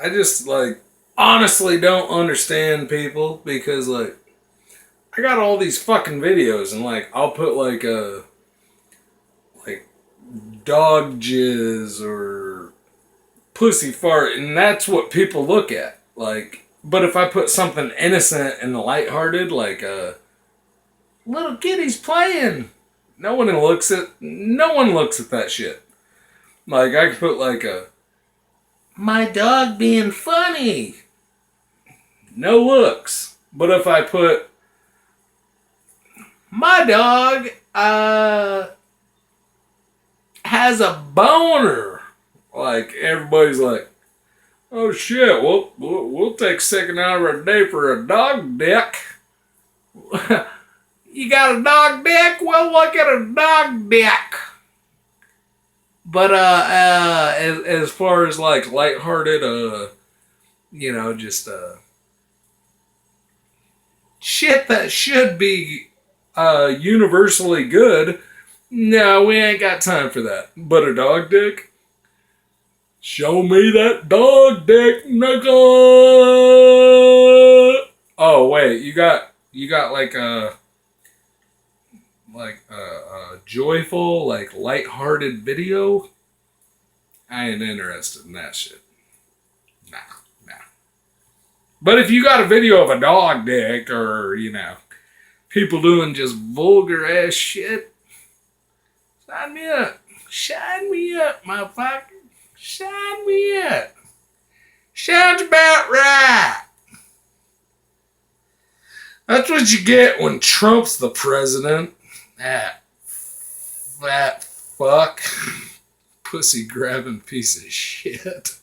I just like honestly don't understand people because like I got all these fucking videos and like I'll put like a like dog jizz or pussy fart and that's what people look at. Like but if I put something innocent and lighthearted like little kitty's playing, no one looks at that shit. Like I could put like a my dog being funny. No looks. But if I put my dog has a boner, like everybody's like, oh shit, we'll take a second hour a day for a dog dick. You got a dog dick? Well, look at a dog dick. But as far as like lighthearted, just shit that should be universally good. No, we ain't got time for that. But a dog dick? Show me that dog dick, nigga. Oh wait, you got like a joyful, like lighthearted video. I ain't interested in that shit. Nah, nah. But if you got a video of a dog dick or people doing just vulgar ass shit, sign me up. Shine me up, motherfucker. Shine me up. Sounds about right. That's what you get when Trump's the president. That fat fuck. Pussy grabbing piece of shit.